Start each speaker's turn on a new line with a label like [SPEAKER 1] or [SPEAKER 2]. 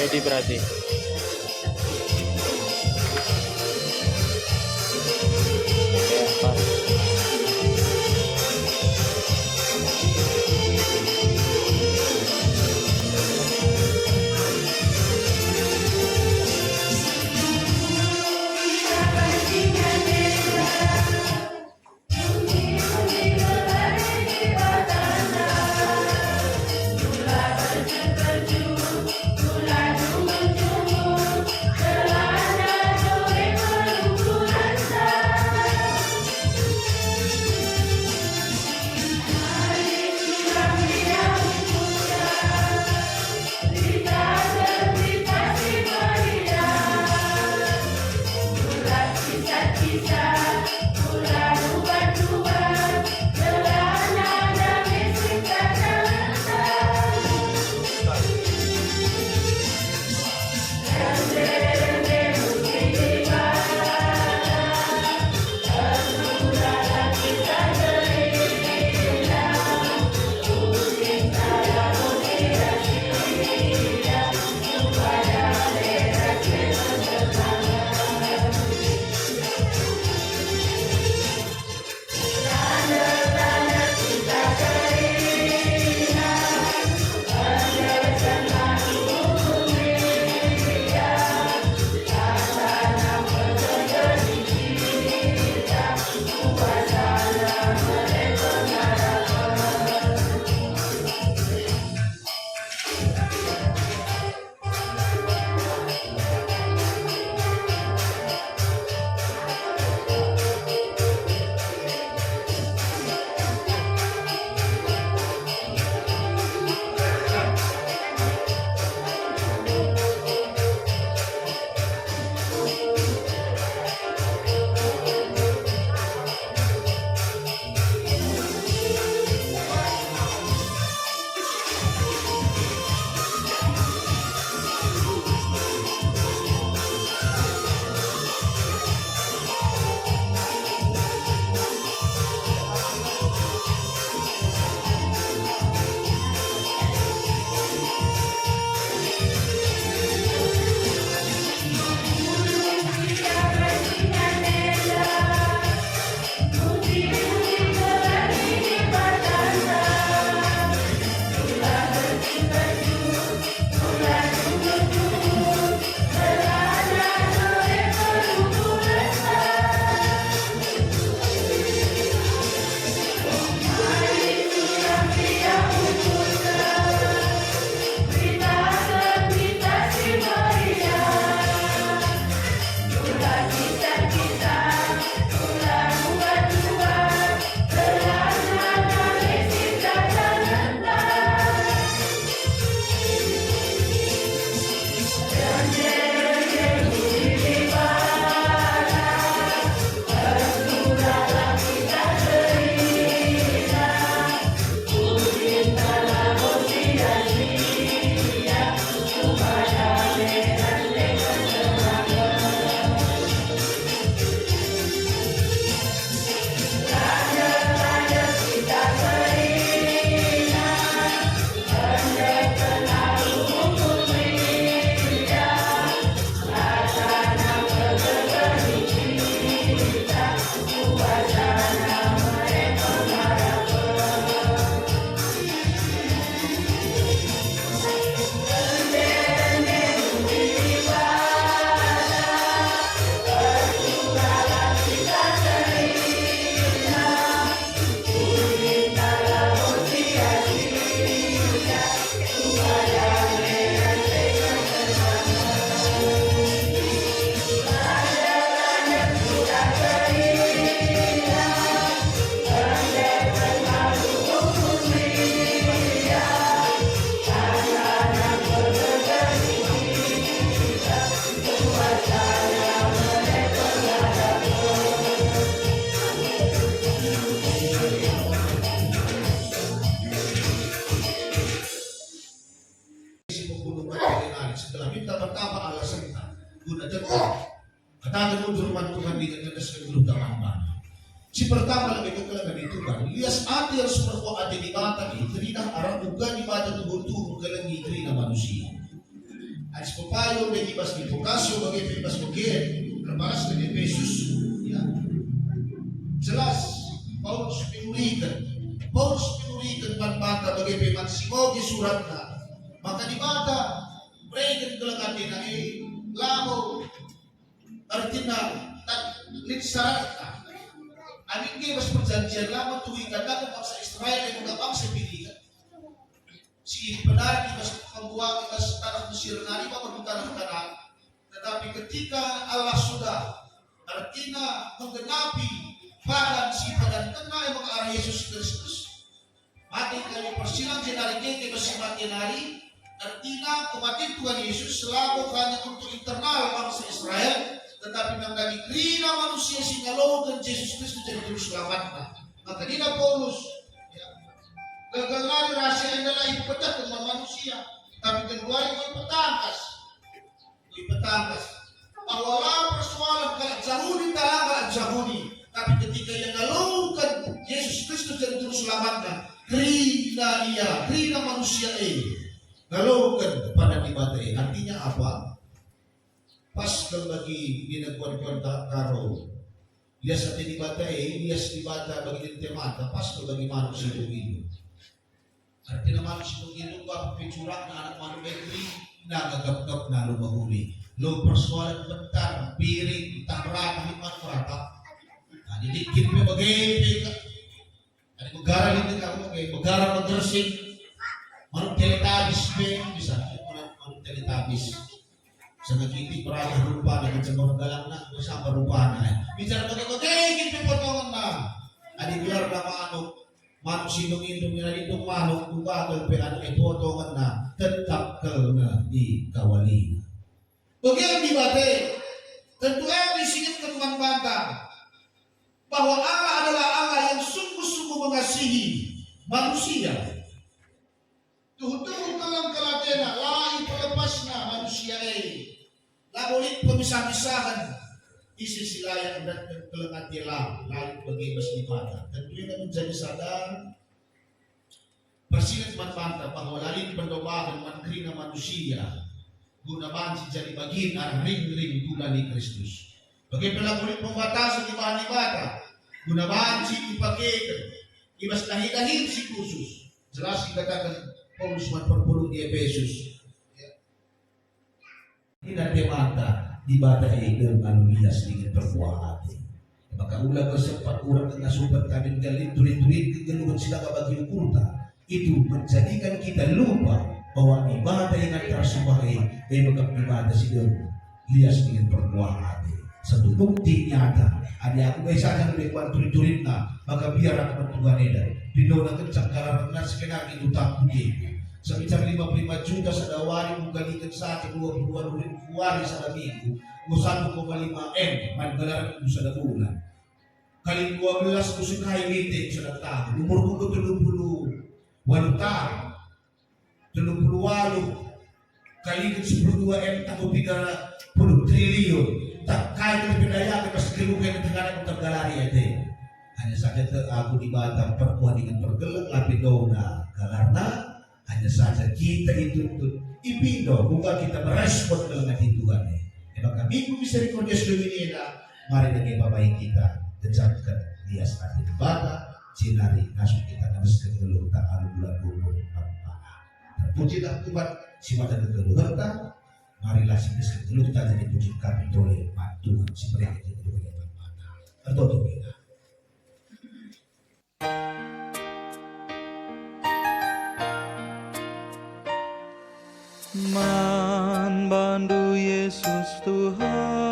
[SPEAKER 1] Ready berarti. Oke, pas.
[SPEAKER 2] Katakan mo duruman Tuhan di kadas kegulutan mana. Si pertama lagi kekalagan itu kan. Lias ati yang sumarko ati di mata ni. Terina arang buka di mata tubuh-tubuh kalang itri na manusia. At bebas di Pokasyo, bagi bebas bagian terbalas dari Efesus. Ya. Jelas, Paulus pinurikan bata bagi bebas simogi suratna. Maka di mata mereka kelakatin lamo artinya tak syaratna. Amin bebas perjanjian lama tuh ikatan bangsa Israel yang bukan bangsa pilihan. Si benar kita membuang kita tanah Mesir nari bahwa tanah Kanaan. Tetapi ketika Allah sudah artinya menggenapi padan kena yang mengarah Yesus Kristus. Mati kali persilang jenari kita masih mati nari. Artinya kematian Tuhan Yesus selalu hanya untuk internal bangsa Israel. Tetapi mengenai krina manusia singalong dan Yesus Kristus jadi terus selamatnya. Maka dina Paulus gagal lari rahasia adalah ipetak dengan manusia. Tapi kedua itu ipetangkas. Awalah persoalan kalau jahuni tak jahuni. Tapi ketika yang ngalungkan Yesus Kristus jadi terus selamatnya. Krina manusia ngalungkan kepada ibadah. Artinya apa? Pas bagi ginagawa karo dia sa tinibata lias tibata bagi temata pas bagi manusia itu artinya manusia itu ba picurang na anak manusia itu nagagap na lumahuli lo persoalan bentar piring tamrata himan rata jadi kita bagi ada negara itu kamu kayak negara madrasih manuk teletabis bisa manuk teletabis sangat kiti perasa rupa dengan semua galang na bersama rupa na bicara pakai kita potongan na adi biar nama manusia indung na indung manuk buka kelpean potongan na tetap kena dikawali bagaimana dibate tentu disingkat ke teman bantah bahwa Allah adalah Allah yang sungguh-sungguh mengasihi manusia tuh dalam kelatena lain pelepasna manusia labolit pemisah-misahan isi silayan dan kelengan tilam lain bagi bersedimata dan kita menjadi sadar persilat manfaat bahwa lain pendobahan mankrina manusia guna manci jadi bagian arah ring-ring tulani Kristus bagi pelakulit pembatasan di bahan ibadah guna manci dipakai ibas dahi-dahi si khusus jelas dikatakan Paulus perpuluh di Efesus tidak temata ibadah dengan lias dengan perbuatan. Maka ulah bersempat orang dengan sumber kabin galin turin-turin kegeluhan silaga bagi ukurta itu menjadikan kita lupa bahwa ibadah yang tersembahai memang ibadah sidang lias dengan perbuatan. Satu bukti nyata ada aku biasanya lewat turin-turin maka biar aku Tuhan edar pindah kencang karena sekenar itu tak punya. Sekitar 55 juta sadawari menggalikan saat 22 hari sada minggu 1,5 M manggalaran itu sada bulan kali 12 musim kai meeting sada tahun umur ko 38 tahun 38 kali 12 M atau 30 triliun tak kaya pindayan pas keluhan ng tengah ng taggalari hanya saja aku di Batam perkuat dengan pergelak lapi dona karena hanya saja kita itu ipindo bukan kita merespon dengan Tuhan maka minggu misericordias Dominina mari dengan babaik kita denjamkan dia saat di bata cinari nasib kita nabaskan geluh tak alu bulan umur terpujilah Tuhan si mata geluh harta marilah si miskin geluh kita jadi puji kami oleh Tuhan si mereka jadi geluh yang atau kita
[SPEAKER 1] Man bandu Yesus Tuhan